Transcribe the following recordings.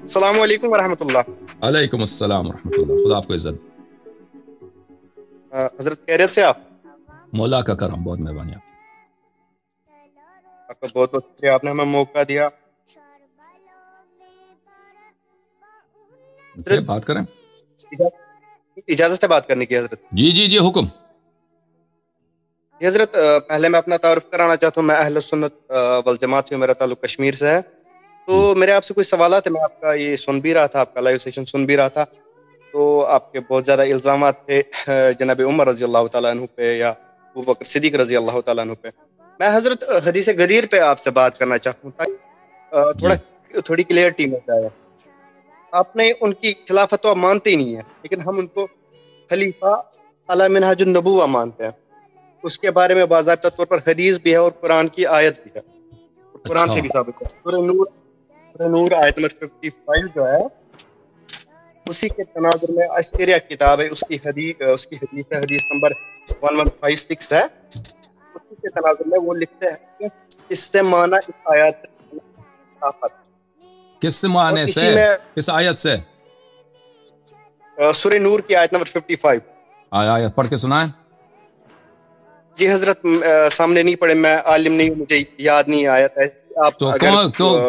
السلام علیکم ورحمۃ اللہ۔ علیکم السلام ورحمۃ اللہ، خدا آپ کو عزت۔ حضرت خیریت سے؟ آپ مولا کا کرم، بہت مہربانی آپ کا بہت بہت شکریہ، آپ نے ہمیں موقع دیا۔ آپ بات کریں، اجازت ہے بات کرنے کی حضرت؟ جی جی جی حکم۔ حضرت پہلے میں اپنا تعارف کرانا چاہتا ہوں، میں اہل سنت والجماعت سے، میرا تعلق کشمیر سے ہے۔ تو میرے آپ سے کچھ سوالات ہیں، میں آپ کا یہ سن بھی رہا تھا، آپ کا لائیو سیشن سن بھی رہا تھا، تو آپ کے بہت زیادہ الزامات تھے جناب عمر رضی اللہ تعالیٰ عنہ پہ یا ابو بکر صدیق رضی اللہ تعالیٰ عنہ پہ۔ میں حضرت حدیث غدیر پہ آپ سے بات کرنا چاہتا ہوں تاکہ تھوڑی کلیئرٹی مل جائے۔ آپ نے ان کی خلافت تو مانتے ہی نہیں ہیں، لیکن ہم ان کو خلیفہ علی منہاج النبوہ مانتے ہیں۔ اس کے بارے میں باضابطہ طور پر حدیث بھی ہے اور قرآن کی آیت بھی ہے، قرآن سے بھی ثابت ہے۔ سورہ نور آیت نمبر 55 جو ہے، اسی کے تناظر میں اشعریہ کتاب ہے، اس کی حدیث ہے، حدیث نمبر 1156 ہے۔ اسی کے تناظر میں وہ لکھتے ہیں کہ اس سے معنی اس آیات سے خلافت، کس سے معنی سے، کس آیت سے؟ سورہ نور کی آیت نمبر 55۔ آیت پڑھ کے سنائیں۔ جی حضرت سامنے نہیں پڑھے، میں عالم نہیں ہوں، مجھے یاد نہیں آیت ہے۔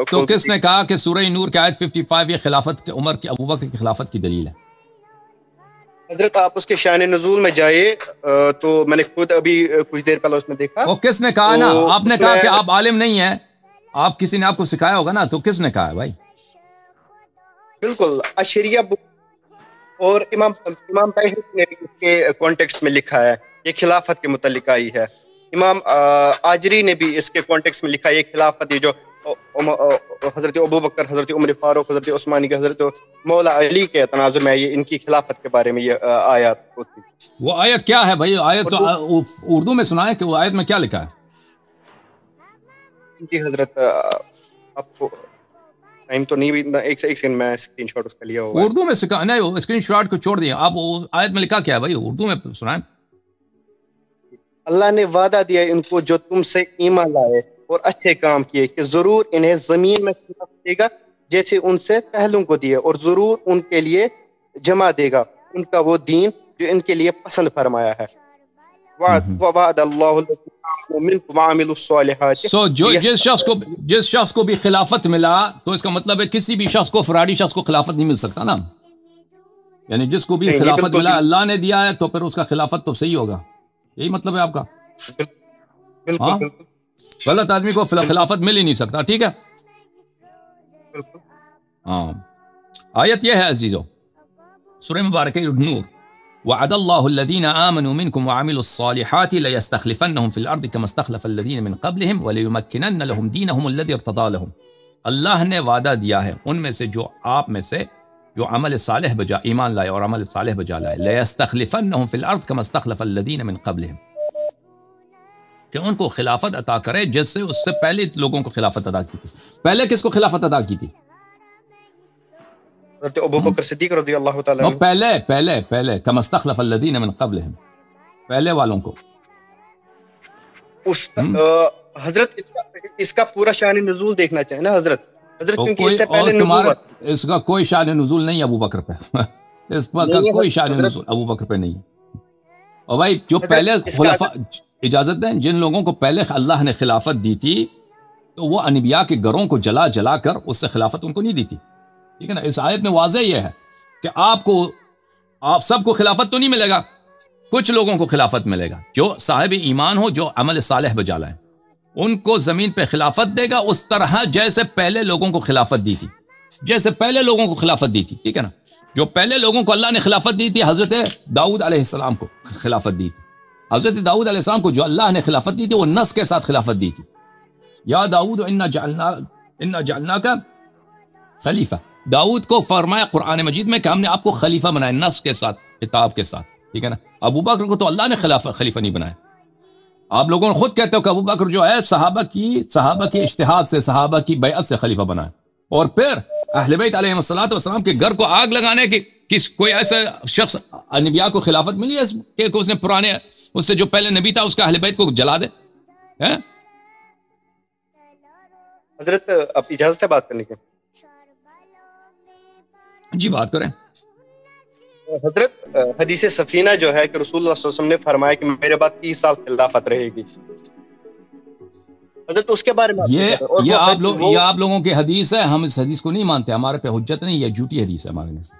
تو کس نے کہا کہ سورہ نور کی آیت 55 یہ خلافت کے عمر کی، ابو بکر کی خلافت کی دلیل ہے؟ حضرت آپ اس کے شان نزول میں جائے تو میں نے خود ابھی کچھ دیر پہلے اس میں دیکھا۔ وہ کس نے کہا نا؟ آپ نے کہا کہ آپ عالم نہیں ہیں، آپ کسی نے آپ کو سکھایا ہوگا نا، تو کس نے کہا ہے بھائی؟ بالکل اشعریہ اور امام طاہری نے بھی اس کے کانٹیکسٹ میں لکھا ہے، یہ خلافت کے متعلق آئی ہے۔ امام آجری نے بھی اس کے کانٹیکسٹ میں لکھا ہے، یہ خلافت، یہ جو حضرت ابو بکر، حضرت عمر فاروق، حضرت عثمانی کے، حضرت مولا علی کے تناظر میں یہ ان کی خلافت کے بارے میں یہ آیات ہوتی۔ وہ آیت کیا ہے بھائی؟ آیت تو اردو میں سنائیں کہ وہ آیت میں کیا لکھا ہے؟ جی حضرت آپ کو ٹائم تو نہیں، ایک سیکنڈ میں اسکرین شاٹ اس کا لیا ہوا ہے۔ اردو میں سکھا نہیں، وہ اسکرین شاٹ کو چھوڑ دیں، آپ آیت میں لکھا کیا ہے بھائی؟ اردو میں سنائیں۔ اللہ نے وعدہ دیا ان کو جو تم سے ایمان لائے اور اچھے کام کیے کہ ضرور انہیں زمین میں خلافت دے گا جیسے ان سے پہلوں کو دیے، اور ضرور ان کے لیے جمع دے گا ان کا وہ دین جو ان کے لیے پسند فرمایا ہے۔ وعد اللہ منکم وعملوا الصالحات۔ جس شخص کو بھی خلافت ملا، تو اس کا مطلب ہے کسی بھی شخص کو، فراڈی شخص کو خلافت نہیں مل سکتا نا، یعنی جس کو بھی خلافت ملا اللہ نے دیا ہے تو پھر اس کا خلافت تو صحیح ہوگا، یہی مطلب ہے آپ کا؟ ہاں، غلط آدمی کو خلافت مل ہی نہیں سکتا، ٹھیک ہے؟ ہاں، آیت یہ ہے عزیزو، سورہ مبارکہ نور، وعد اللہ الذین آمنوا منکم وعملوا الصالحات لیستخلفنہم فی الارض کما استخلف الذین من قبلہم ولیمکنن لہم دینہم الذی ارتضی لہم۔ اللہ نے وعدہ دیا ہے ان میں سے جو آپ میں سے جو عمل صالح بجا، ایمان لائے اور عمل صالح بجا لائے، لیستخلفنہم فی الارض کما استخلف الذین من قبلہم، کہ ان کو خلافت عطا کرے جس سے اس سے پہلے لوگوں کو خلافت عطا کی تھی۔ پہلے کس کو خلافت عطا کی تھی؟ حضرت ابو بکر صدیق رضی اللہ تعالیٰ عنہ۔ پہلے کما استخلف الذین من قبلہم، پہلے والوں کو۔ حضرت اس کا پورا شان نزول دیکھنا چاہیں نا حضرت، کیونکہ اس سے پہلے نبوت، اس کا کوئی شان نزول نہیں ابو بکر پہ، اس کا کوئی شان نزول ابو بکر پہ نہیں ہے۔ اور بھائی جو پہلے خلفاء، اجازت دیں، جن لوگوں کو پہلے اللہ نے خلافت دی تھی تو وہ انبیاء کے گھروں کو جلا جلا کر اس سے خلافت ان کو نہیں دی تھی، ٹھیک ہے نا؟ اس آیت میں واضح یہ ہے کہ آپ سب کو خلافت تو نہیں ملے گا، کچھ لوگوں کو خلافت ملے گا، جو صاحب ایمان ہو، جو عمل صالح بجا لائیں، ان کو زمین پہ خلافت دے گا اس طرح جیسے پہلے لوگوں کو خلافت دی تھی، جیسے پہلے لوگوں کو خلافت دی تھی، ٹھیک ہے نا؟ جو پہلے لوگوں کو اللہ نے خلافت دی تھی، حضرت داؤد علیہ السلام کو خلافت دی تھی، حضرت داؤد علیہ السلام کو جو اللہ نے خلافت دی تھی وہ نص کے ساتھ خلافت دی تھی، یا داؤد انا جعلناک خلیفہ، داؤد کو فرمایا قرآن مجید میں کہ ہم نے آپ کو خلیفہ بنایا، نص کے ساتھ، کتاب کے ساتھ، ٹھیک ہے نا؟ ابو بکر کو تو اللہ نے خلیفہ نہیں بنایا، آپ لوگوں نے خود کہتے ہو کہ ابو بکر جو ہے صحابہ کی اجتہاد سے، صحابہ کی بیعت سے خلیفہ بنا ہے، اور پھر اہل بیت علیہ الصلوۃ والسلام کے گھر کو آگ لگانے کی کوئی ایسا شخص انبیاء کو خلافت ملی ہے کہ اس نے پرانے، اس سے جو پہلے نبی تھا اس کا اہل بیت کو جلا دے؟ حضرت اب اجازت ہے بات کرنے کی؟ جی بات کریں. حضرت حدیث سفینہ جو ہے کہ رسول اللہ صلی اللہ علیہ وسلم نے فرمایا کہ میرے بعد 30 سال خلافت رہے گی، حضرت اس کے بارے میں یہ آپ لوگوں کی حدیث ہے، ہم اس حدیث کو نہیں مانتے، ہمارے پہ حجت نہیں، یہ جھوٹی حدیث ہے ہمارے سے.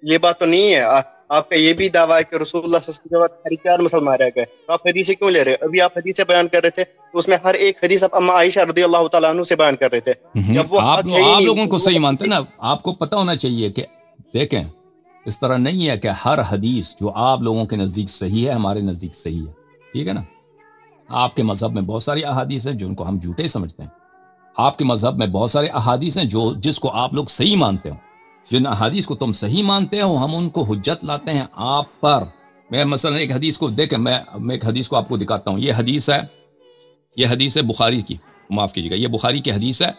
یہ بات تو نہیں ہے. آپ کا یہ بھی دعویٰ ہے کہ رسول اللہ صلی اللہ علیہ وسلم کے بعد 4 مسلمان رہ گئے، تو آپ حدیثیں کیوں لے رہے ہیں؟ ابھی آپ حدیثیں بیان کر رہے تھے تو اس میں ہر ایک حدیث آپ اما عائشہ رضی اللہ تعالیٰ عنہ سے بیان کر رہے تھے. جب وہ آپ لوگوں کو صحیح مانتے نا، آپ کو پتہ ہونا چاہیے کہ دیکھیں اس طرح نہیں ہے کہ ہر حدیث جو آپ لوگوں کے نزدیک صحیح ہے ہمارے نزدیک صحیح ہے، ٹھیک ہے نا. آپ کے مذہب میں بہت ساری احادیث ہیں جن کو ہم جھوٹے سمجھتے ہیں، آپ کے مذہب میں بہت سارے احادیث ہیں جس کو آپ لوگ صحیح مانتے ہو. جن احادیث کو تم صحیح مانتے ہو ہم ان کو حجت لاتے ہیں آپ پر. میں مثلا ایک حدیث کو دیکھیں، میں ایک حدیث کو آپ کو دکھاتا ہوں. یہ حدیث ہے بخاری کی، معاف کیجیے گا، یہ بخاری کی حدیث ہے،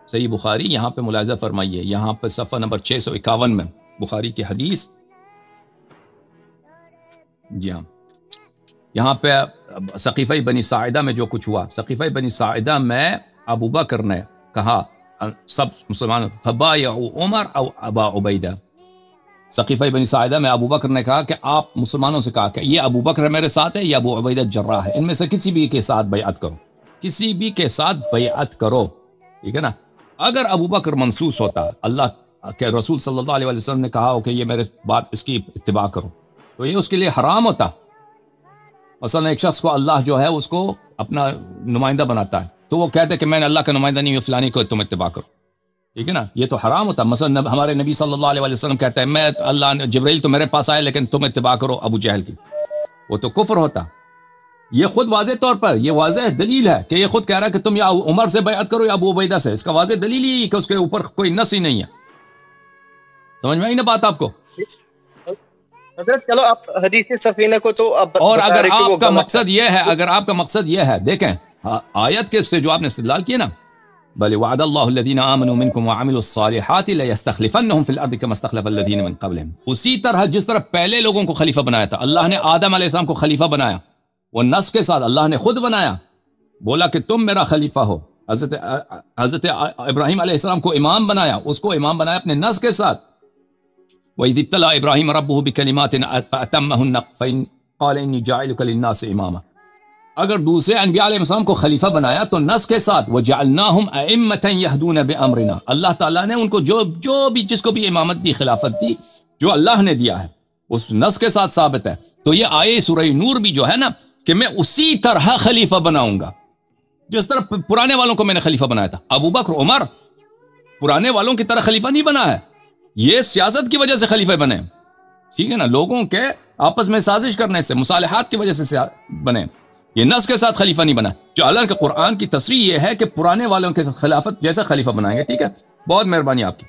صحیح بخاری. یہاں پہ ملاحظہ فرمائیے، یہاں پہ صفحہ نمبر 651 میں بخاری کی حدیث. جی ہاں، یہاں پہ سقیفہ بنی ساعدہ میں جو کچھ ہوا، سقیفہ بنی ساعدہ میں ابو بکر نے کہا سب مسلمان فبایعوا عمر او ابا عبیدہ. سقیفہ بنی ساعدہ میں ابو بکر نے کہا کہ آپ مسلمانوں سے کہا کہ یہ ابو بکر میرے ساتھ ہے یا ابو عبیدہ جراح ہے، ان میں سے کسی بھی کے ساتھ بیعت کرو، کسی بھی کے ساتھ بیعت کرو، ٹھیک ہے نا. اگر ابو بکر منصوص ہوتا، اللہ کے رسول صلی اللہ علیہ وسلم نے کہا ہو کہ یہ میرے بات اس کی اتباع کرو، تو یہ اس کے لیے حرام ہوتا. مثلا ایک شخص کو اللہ جو ہے اس کو اپنا نمائندہ بناتا ہے، تو وہ کہتے کہ میں نے اللہ کا نمائندہ نہیں ہوں، فلانی کو تم اتباع کرو، ٹھیک ہے نا. یہ تو حرام ہوتا. مثلا ہمارے نبی صلی اللہ علیہ وسلم کہتا ہے میں اللہ جبرائیل تو میرے پاس آئے لیکن تم اتباع کرو ابو جہل کی، وہ تو کفر ہوتا. یہ خود واضح طور پر یہ واضح دلیل ہے کہ یہ خود کہہ رہا ہے کہ تم یا عمر سے بیعت کرو یا ابو عبیدہ سے. اس کا واضح دلیل ہی کہ اس کے اوپر کوئی نص ہی نہیں ہے. سمجھ میں آئی نا بات آپ کو؟ حضرت چلو آپ حدیث سفینہ کو تو اب اور اگر آپ کا مقصد یہ ہے، اگر آپ کا مقصد یہ ہے، دیکھیں آیت کے سے جو آپ نے استدلال کیا نا، بل وعد اللہ الذین آمنوا منکم وعملوا الصالحات لیستخلفنہم فی الارض کما استخلف الذین من قبلہم. اسی طرح جس طرح پہلے لوگوں کو خلیفہ بنایا تھا، اللہ نے آدم علیہ السلام کو خلیفہ بنایا، وہ نص کے ساتھ اللہ نے خود بنایا، بولا کہ تم میرا خلیفہ ہو. حضرت ابراہیم علیہ السلام کو امام بنایا، اس کو امام بنایا اپنے نص کے ساتھ. وَإِذِ ابْتَلَىٰ إِبْرَاهِيمَ رَبُّهُ بِكَلِمَاتٍ فَأَتَمَّهُنَّ قَالَ إِنِّي جَاعِلُكَ لِلنَّاسِ إِمَامًا. اگر دوسرے انبیاء علیہ السلام کو خلیفہ بنایا تو نص کے ساتھ وَجَعَلْنَاهُمْ أَئِمَّةً يَهْدُونَ بِأَمْرِنَا، اللہ تعالیٰ نے ان کو جو بھی جس کو بھی امامت دی، خلافت دی، جو اللہ نے دیا ہے اس نص کے ساتھ ثابت ہے. تو یہ آیے سورہ نور بھی جو ہے نا کہ میں اسی طرح خلیفہ بناؤں گا جس طرح پرانے والوں کو میں نے خلیفہ بنایا تھا. ابو بکر عمر پرانے والوں کی طرح خلیفہ نہیں بنا ہے، یہ سیاست کی وجہ سے خلیفہ بنے، ٹھیک ہے نا، لوگوں کے آپس میں سازش کرنے سے، مصالحات کی وجہ سے بنے. یہ نص کے ساتھ خلیفہ نہیں بنا. جو اللہ کے قرآن کی تصریح یہ ہے کہ پرانے والوں کے خلافت جیسا خلیفہ بنائیں گے. ٹھیک ہے، بہت مہربانی آپ کی.